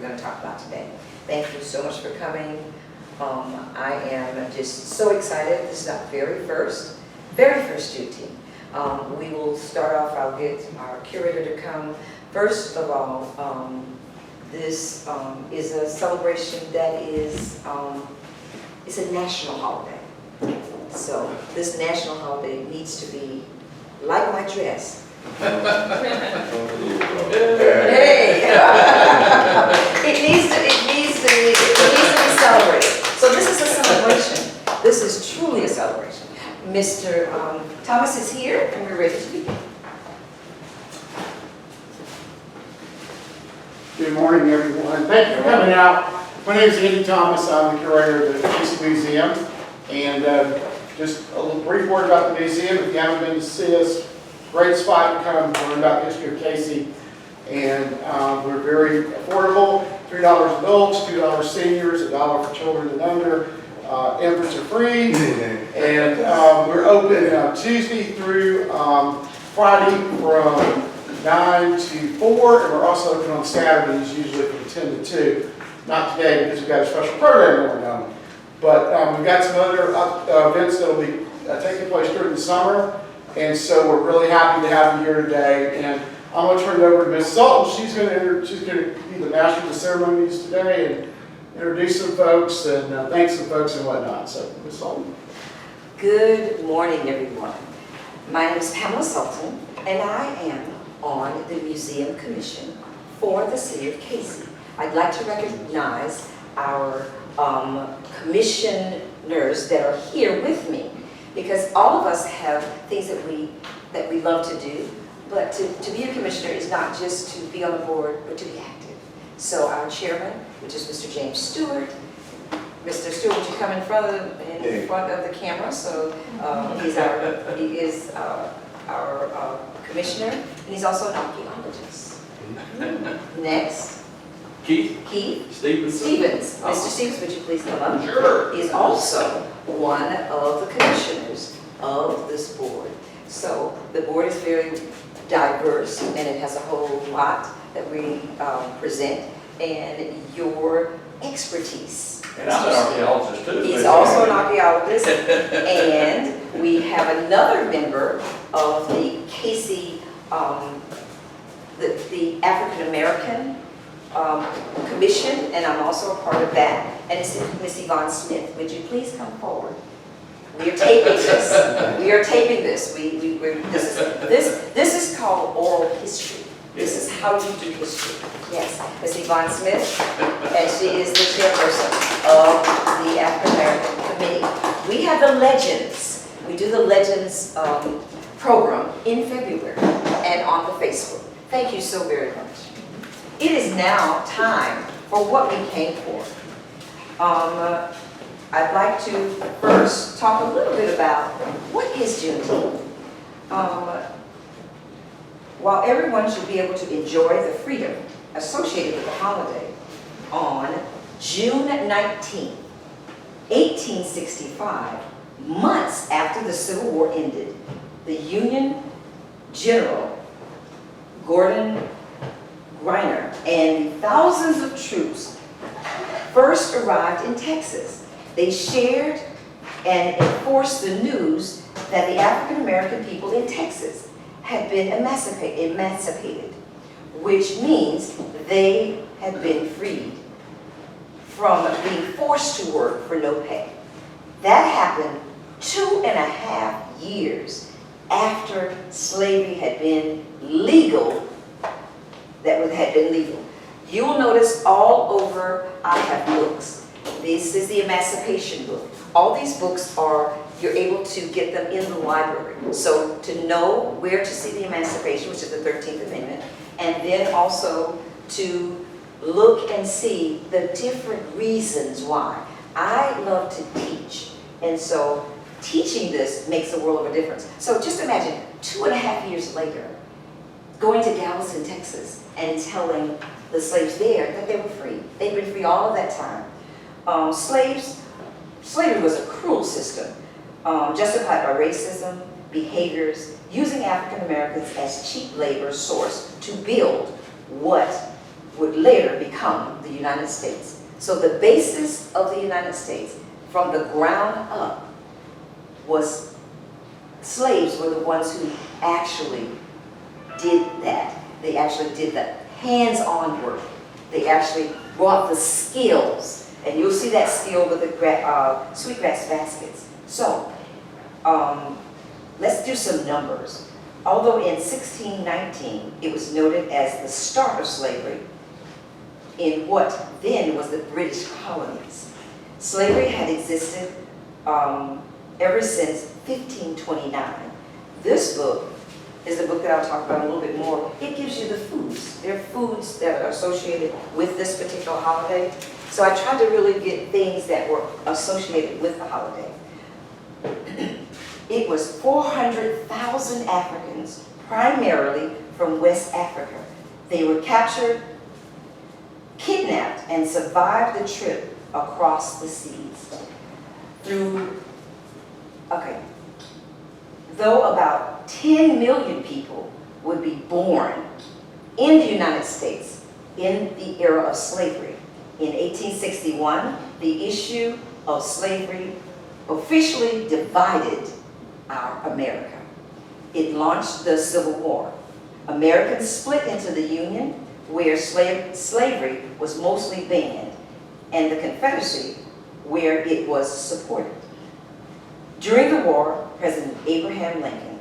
going to talk about today. Thank you so much for coming. I am just so excited. This is our very first Juneteenth. We will start off, I'll get our curator to come. First of all, this is a celebration that is it's a national holiday. So this national holiday needs to be like my dress. Hey! It needs to be celebrated. So this is a celebration. This is truly a celebration. Mr. Thomas is here, and we're ready to begin. Good morning, everyone. Thank you for coming out. My name is Andy Thomas. I'm the curator of the Cayce Museum. And just a little brief word about the museum. If you haven't been to see us, great spot to come learn about the history of Cayce. And we're very affordable. $3 adults, $2 seniors, $1 for children and under. Infants are free. And we're open Tuesday through Friday from 9 to 4, and we're also open on Saturdays, usually from 10 to 2. Not today because we've got a special program going on. But we've got some other events that will be taking place during the summer, and so we're really happy to have you here today. And I'm going to turn it over to Ms. Sultan. She's going to be the master of the ceremonies today and introduce some folks and thank some folks and whatnot. So, Ms. Sultan. Good morning, everyone. My name is Pamela Sultan, and I am on the Museum Commission for the City of Cayce. I'd like to recognize our commissioners that are here with me, because all of us have things that we love to do, but to be a commissioner is not just to be on the board, but to be active. So our chairman, which is Mr. James Stewart. Mr. Stewart, would you come in front of the camera? So he is our commissioner, and he's also an archaeologist. Next. Keith Stevens. Mr. Stevens, would you please come up? Sure. He is also one of the commissioners of this board. So the board is very diverse, and it has a whole lot that we present, and your expertise. And I'm an archaeologist too. He's also an archaeologist, and we have another member of the Cayce, the African American Commission, and I'm also a part of that. And it's Miss Yvonne Smith. Would you please come forward? We are taping this. We are taping this. This is called oral history. This is how you do history. Yes, Miss Yvonne Smith, and she is the chairperson of the African American Committee. We have the Legends. We do the Legends program in February and on the Facebook. Thank you so very much. It is now time for what we came for. I'd like to first talk a little bit about what is Juneteenth. While everyone should be able to enjoy the freedom associated with the holiday, on June 19th, 1865, months after the Civil War ended, the Union General Gordon Greiner and thousands of troops first arrived in Texas. They shared and enforced the news that the African American people in Texas had been emancipated, which means they had been freed from being forced to work for no pay. That happened 2.5 years after slavery had been legal. You will notice all over I have books. This is the Emancipation book. All these books you're able to get them in the library. So to know where to see the Emancipation, which is the 13th Amendment, and then also to look and see the different reasons why. I love to teach, and so teaching this makes a world of a difference. So just imagine 2.5 years later, going to Galveston, Texas, and telling the slaves there that they were free. They'd been free all of that time. Slavery was a cruel system, justified by racism, behaviors, using African Americans as cheap labor source to build what would later become the United States. So the basis of the United States, from the ground up, was slaves were the ones who actually did that. They actually did the hands-on work. They actually brought the skills. And you'll see that skill with the sweetgrass baskets. So, let's do some numbers. Although in 1619, it was noted as the start of slavery in what then was the British colonies. Slavery had existed ever since 1529. This book is the book that I'll talk about a little bit more. It gives you the foods. There are foods that are associated with this particular holiday. So I tried to really get things that were associated with the holiday. It was 400,000 Africans, primarily from West Africa. They were captured, kidnapped, and survived the trip across the seas. Though about 10 million people would be born in the United States in the era of slavery. In 1861, the issue of slavery officially divided our America. It launched the Civil War. Americans split into the Union, where slavery was mostly banned, and the Confederacy, where it was supported. During the war, President Abraham Lincoln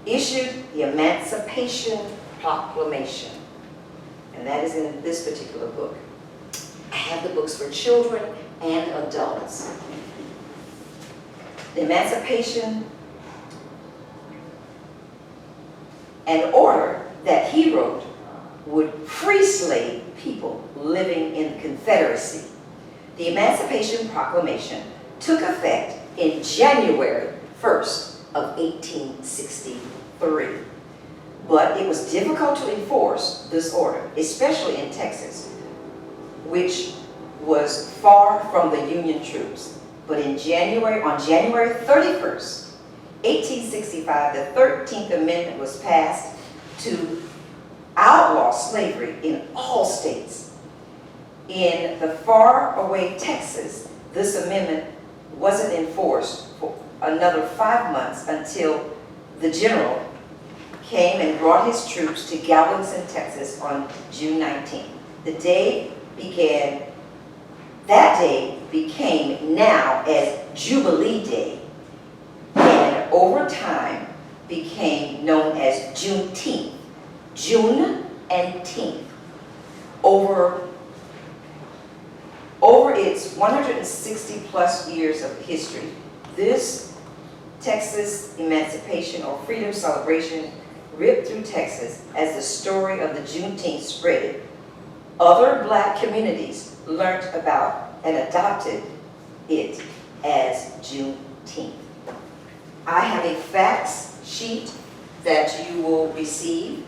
issued the Emancipation Proclamation, and that is in this particular book. I have the books for children and adults. The Emancipation, an order that he wrote would free slave people living in the Confederacy. The Emancipation Proclamation took effect in January 1st of 1863. But it was difficult to enforce this order, especially in Texas, which was far from the Union troops. But on January 31st, 1865, the 13th Amendment was passed to outlaw slavery in all states. In the faraway Texas, this amendment wasn't enforced for another 5 months until the general came and brought his troops to Galveston, Texas on June 19th. That day became now as Jubilee Day, and over time became known as Juneteenth. June and Teenth. Over its 160 plus years of history, this Texas Emancipation or Freedom Celebration ripped through Texas as the story of the Juneteenth spread. Other black communities learned about and adopted it as Juneteenth. I have a facts sheet that you will receive.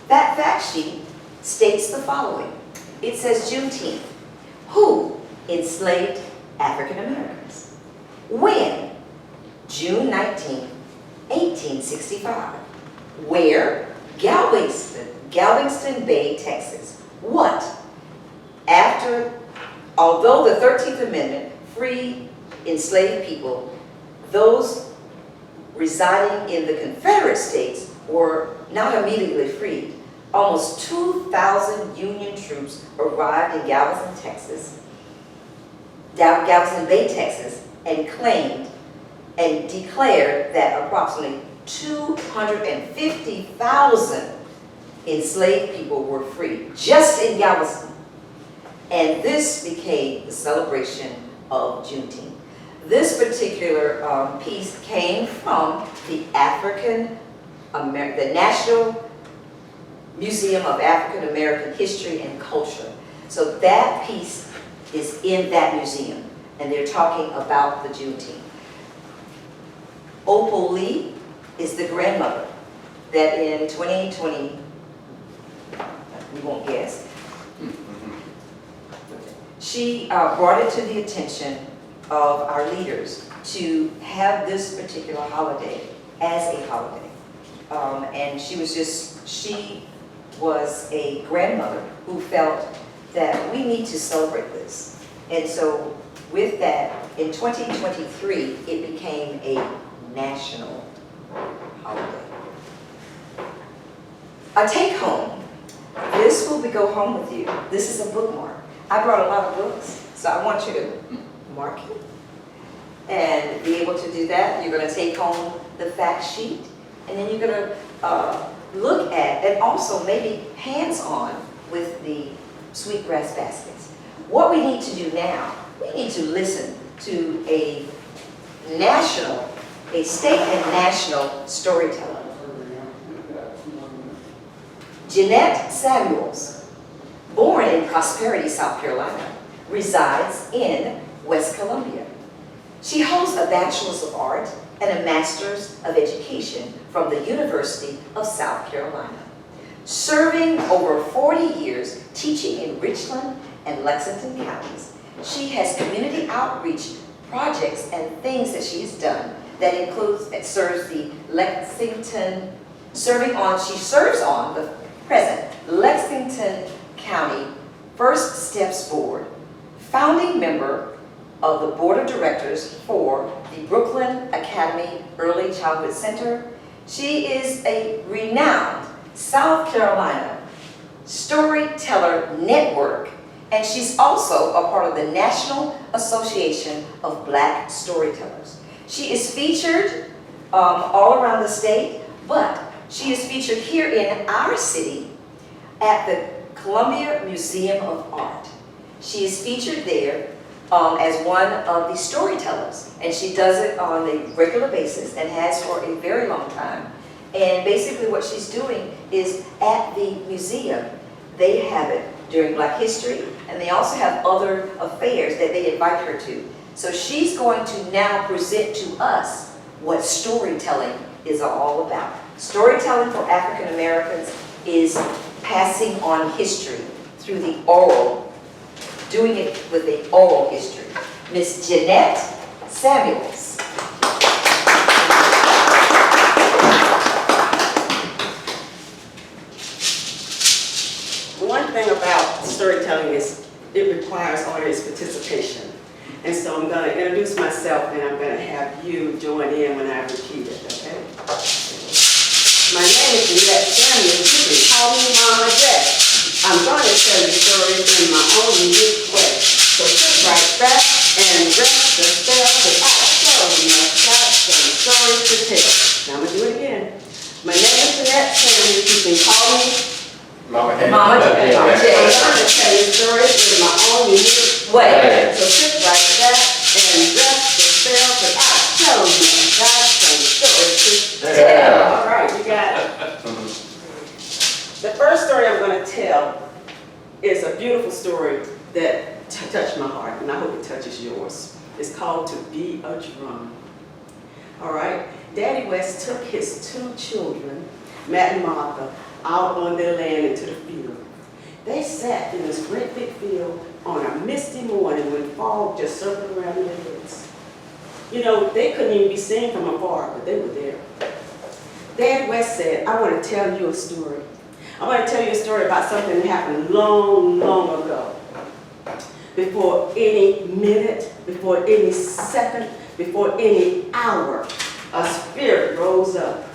That fact sheet states the following. It says Juneteenth. Who enslaved African Americans? When? June 19, 1865. Where? Galveston Bay, Texas. What? Although the 13th Amendment freed enslaved people, those residing in the Confederate States were not immediately freed. Almost 2,000 Union troops arrived in Galveston Bay, Texas, and claimed and declared that approximately 250,000 enslaved people were free just in Galveston. And this became the celebration of Juneteenth. This particular piece came from the National Museum of African American History and Culture. So that piece is in that museum, and they're talking about the Juneteenth. Opal Lee is the grandmother that in 2020, we won't guess, she brought it to the attention of our leaders to have this particular holiday as a holiday. And she was a grandmother who felt that we need to celebrate this. And so with that, in 2023, it became a national holiday. A take home. This will be go home with you. This is a bookmark. I brought a lot of books, so I want you to mark it and be able to do that. You're going to take home the fact sheet, and then you're going to look at and also maybe hands-on with the sweetgrass baskets. What we need to do now, we need to listen to a state and national storyteller. Jeanette Samuels, born in Prosperity, South Carolina, resides in West Columbia. She holds a Bachelor's of Art and a Master's of Education from the University of South Carolina. Serving over 40 years teaching in Richland and Lexington counties, she has community outreach projects and things that she has done that includes, she serves on the present Lexington County First Steps Board, founding member of the Board of Directors for the Brooklyn Academy Early Childhood Center. She is a renowned South Carolina storyteller network, and she's also a part of the National Association of Black Storytellers. She is featured all around the state, but she is featured here in our city at the Columbia Museum of Art. She is featured there as one of the storytellers, and she does it on a regular basis and has for a very long time. And basically what she's doing is at the museum, they have it during Black History, and they also have other affairs that they invite her to. So she's going to now present to us what storytelling is all about. Storytelling for African Americans is passing on history through the oral, doing it with the oral history. Miss Jeanette Samuels. One thing about storytelling is it requires audience participation. And so I'm going to introduce myself, and I'm going to have you join in when I repeat it, okay? My name is Jeanette Samuels. You can call me Mama Jet. I'm going to tell you stories in my own unique way. So sit right back and rest the spell, because I surely must got some stories to tell. Now I'm going to do it again. My name is Jeanette Samuels. You can call me Mama J. I'm going to tell you stories in my own unique way. So sit right back and rest the spell, because I surely must got some stories to tell. All right, you got it. The first story I'm going to tell is a beautiful story that touched my heart, and I hope it touches yours. It's called To Be a Drum. All right, Daddy West took his two children, Matt and Martha, out on their land into the field. They sat in this great big field on a misty morning when fog just circled around their heads. You know, they couldn't even be seen from afar, but they were there. Dad West said, I want to tell you a story. I want to tell you a story about something that happened long, long ago. Before any minute, before any second, before any hour, a spirit rose up.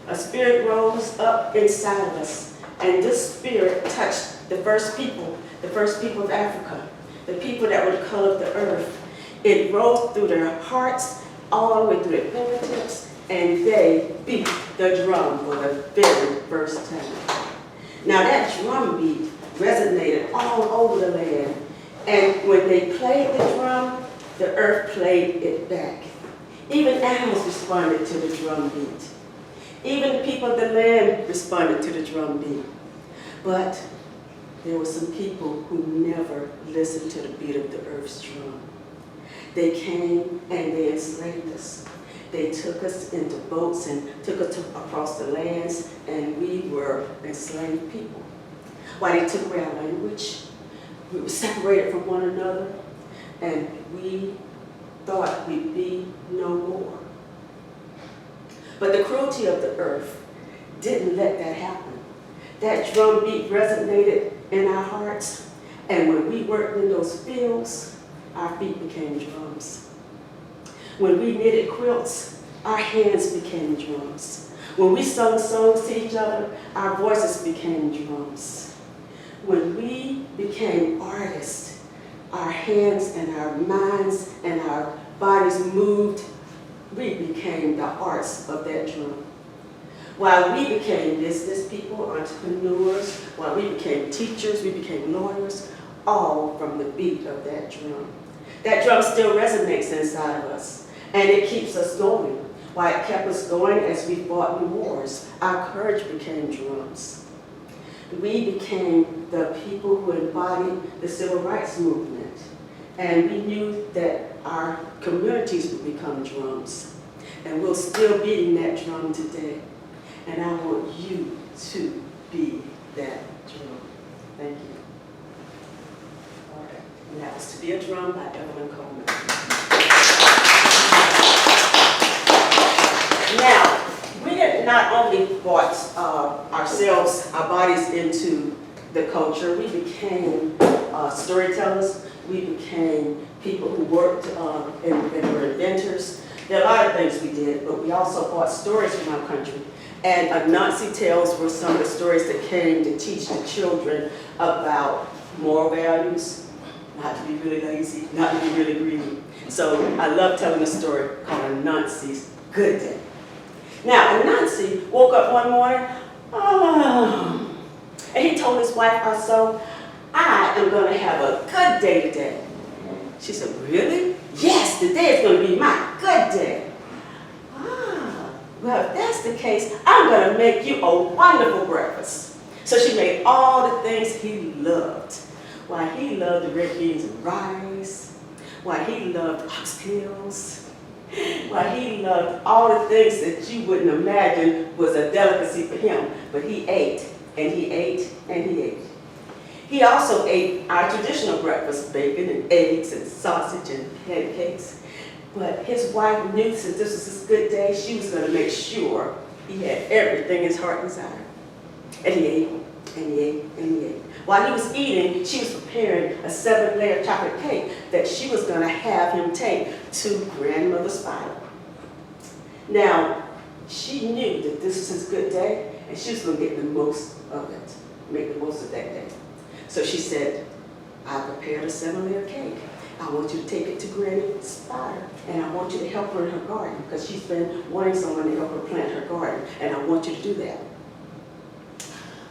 A spirit rose up inside of us, and this spirit touched the first people of Africa, the people that would color the earth. It rose through their hearts, all the way through their fingertips, and they beat the drum for the very first time. Now that drum beat resonated all over the land, and when they played the drum, the earth played it back. Even animals responded to the drum beat. Even the people of the land responded to the drum beat. But there were some people who never listened to the beat of the earth's drum. They came and they enslaved us. They took us into boats and took us across the lands, and we were enslaved people. Why, they took away our language. We were separated from one another, and we thought we'd be no more. But the cruelty of the earth didn't let that happen. that drum beat resonated in our hearts. And when we worked in those fields, our feet became drums. When we knitted quilts, our hands became drums. When we sung songs to each other, our voices became drums. When we became artists, our hands and our minds and our bodies moved, we became the arts of that drum. While we became business people, entrepreneurs, while we became teachers, we became lawyers, all from the beat of that drum. That drum still resonates inside of us, and it keeps us going. Why it kept us going as we fought in wars. Our courage became drums. We became the people who embodied the civil rights movement. And we knew that our communities would become drums. And we're still beating that drum today. And I want you to be that drum. Thank you. All right. And that was To Be a Drum by Evelyn Coleman. Now, we did not only brought ourselves, our bodies into the culture, we became storytellers, we became people who worked and were inventors. There are a lot of things we did, but we also brought stories from our country. And Anansi tales were some of the stories that came to teach the children about moral values, not to be really lazy, not to be really greedy. So I love telling a story called Anansi's Good Day. Now, Anansi woke up one morning, and he told his wife, "So I am going to have a good day today." She said, "Really?" "Yes, today is going to be my good day." Well, if that's the case, I'm going to make you a wonderful breakfast. So she made all the things he loved. Why, he loved the red beans and rice. Why, he loved oxtails. Why, he loved all the things that you wouldn't imagine was a delicacy for him. But he ate, and he ate, and he ate. He also ate our traditional breakfast, bacon and eggs and sausage and pancakes. But his wife knew since this was his good day, she was going to make sure he had everything his heart desired. And he ate, and he ate, and he ate. While he was eating, she was preparing a 7-layer chocolate cake that she was going to have him take to grandmother's fire. Now, she knew that this was his good day, and she was going to get the most of it, make the most of that day. So she said, "I prepared a 7-layer cake. I want you to take it to Granny's fire, and I want you to help her in her garden, because she's been wanting someone to help her plant her garden, and I want you to do that."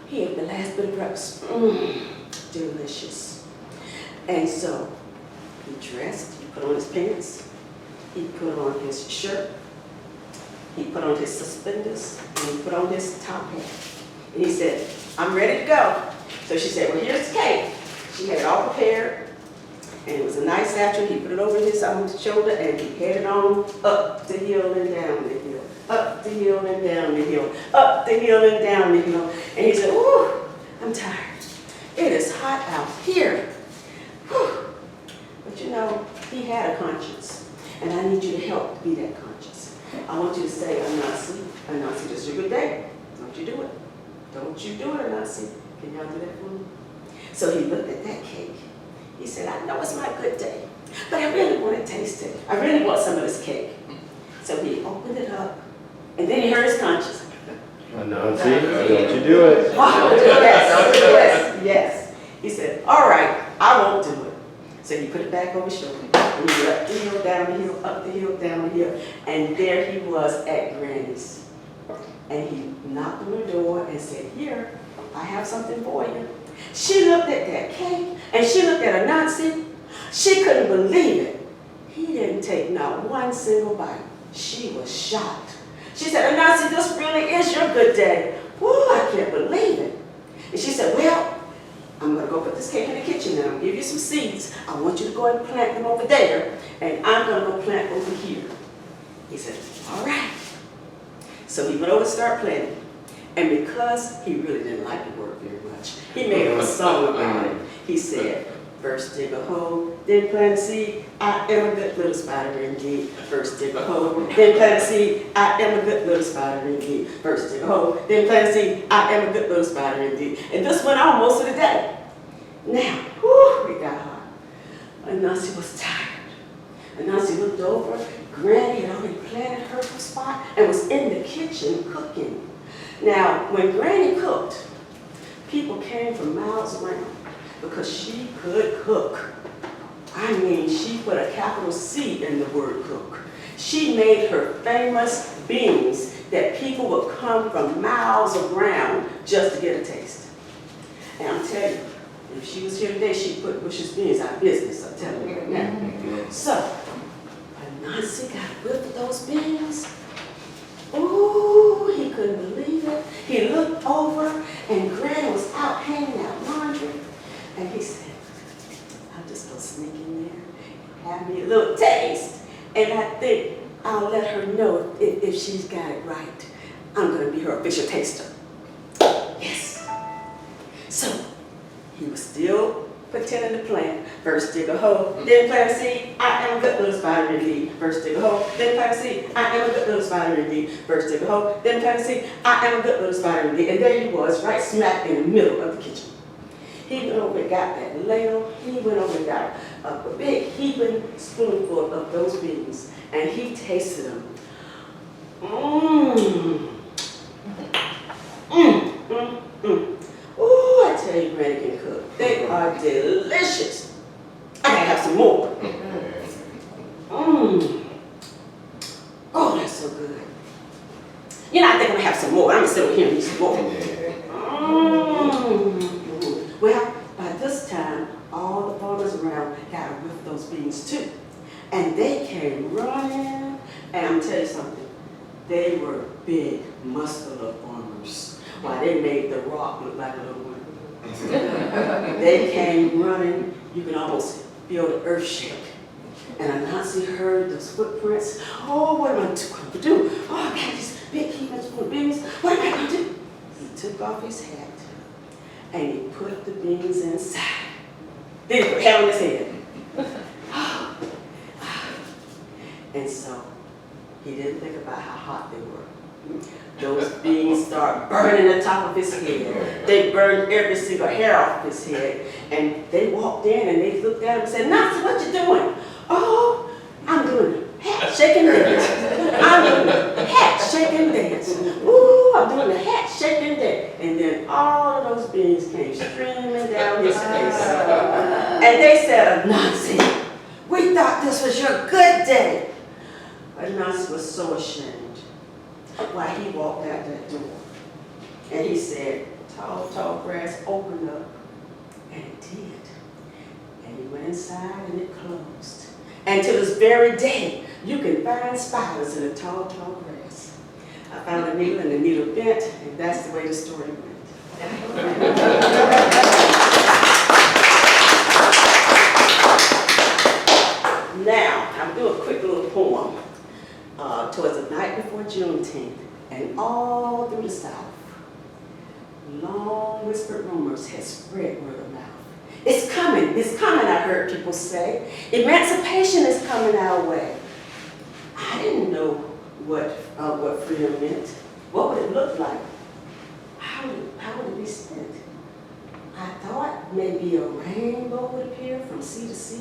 He ate the last bit of breakfast. Delicious. And so he dressed, he put on his pants, he put on his shirt, he put on his suspenders, and he put on his top hat. And he said, "I'm ready to go." So she said, "Well, here's the cake." She had it all prepared, and it was a nice satchel. He put it over his shoulder, and he headed on up the hill and down the hill, up the hill and down the hill, up the hill and down the hill. And he said, "Whew, I'm tired. It is hot out here." Whew. But you know, he had a conscience, and I need you to help be that conscience. I want you to say, "Anansi, Anansi, this is your good day. Don't you do it. Don't you do it, Anansi. Can y'all do that for me?" So he looked at that cake. He said, "I know it's my good day, but I really want to taste it. I really want some of this cake." So he opened it up, and then he heard his conscience. Anansi, don't you do it. Yes. He said, "All right, I won't do it." So he put it back over his shoulder. And he went up the hill, down the hill, up the hill, down the hill. And there he was at Granny's. And he knocked on the door and said, "Here, I have something for you." She looked at that cake, and she looked at Anansi. She couldn't believe it. He didn't take not one single bite. She was shocked. She said, "Anansi, this really is your good day." "Whoa, I can't believe it." And she said, "Well, I'm going to go put this cake in the kitchen, and I'll give you some seeds. I want you to go and plant them over there, and I'm going to go plant over here." He said, "All right." So he went over to start planting. And because he really didn't like the word very much, he made him a song about it. He said, First dig a hole, then plant a seed. I am a good little spider indeed. First dig a hole, then plant a seed. I am a good little spider indeed. First dig a hole, then plant a seed. I am a good little spider indeed. And this went on most of the day. Now, whew, it got hot. Anansi was tired. Anansi looked over. Granny had already planted her spot and was in the kitchen cooking. Now, when Granny cooked, people came from miles around because she could cook. I mean, she put a capital C in the word cook. She made her famous beans that people would come from miles around just to get a taste. And I'm telling you, if she was here today, she'd put Bush's beans out of business, I'm telling you right now. So, Anansi got a whiff of those beans. Ooh, he couldn't believe it. He looked over and Granny was out hanging out laundry. And he said, I'll just go sneak in there and have me a little taste. And I think I'll let her know if she's got it right. I'm going to be her official taster. Yes. So, he was still pretending to plant. First dig a hole, then plant a seed. I am a good little spider indeed. First dig a hole, then plant a seed. I am a good little spider indeed. First dig a hole, then plant a seed. I am a good little spider indeed. And there he was, right smack in the middle of the kitchen. He went over and got that ladle. He went over and got a big heaping spoonful of those beans. And he tasted them. Mmm. Mmm. Mmm. Mmm. Ooh, I tell you, Granny can cook. They are delicious. I gotta have some more. Mmm. Oh, that's so good. You know, I think I'm gonna have some more. I'm gonna sit over here and eat some more. Mmm. Well, by this time, all the farmers around got a whiff of those beans too. And they came running. And I'm telling you something, they were big, muscular farmers. Why, they made the rock look like a little one. They came running. You can almost feel the earth shake. And Anansi heard those footprints. Oh, what am I going to do? Oh, I got these big heapings full of beans. What am I going to do? He took off his hat and he put the beans inside. Then he put hat on his head. And so he didn't think about how hot they were. Those beans started burning the top of his head. They burned every single hair off his head. And they walked in and they looked at him and said, Nancy, what you doing? Oh, I'm doing a hat shaking dance. I'm doing a hat shaking dance. Ooh, I'm doing a hat shaking dance. And then all of those beans came streaming down his face. And they said, Nancy, we thought this was your good day. But Nancy was so ashamed. Why, he walked out that door and he said, tall, tall grass, open up. And it did. And he went inside and it closed. And to this very day, you can find spiders in the tall, tall grass. I found a needle and the needle bent, and that's the way the story went. Now, I'll do a quick little poem. Towards the night before Juneteenth, and all through the South, long whispered rumors had spread word of mouth. It's coming, I heard people say. Emancipation is coming our way. I didn't know what freedom meant. What would it look like? How would it be spent? I thought maybe a rainbow would appear from sea to sea.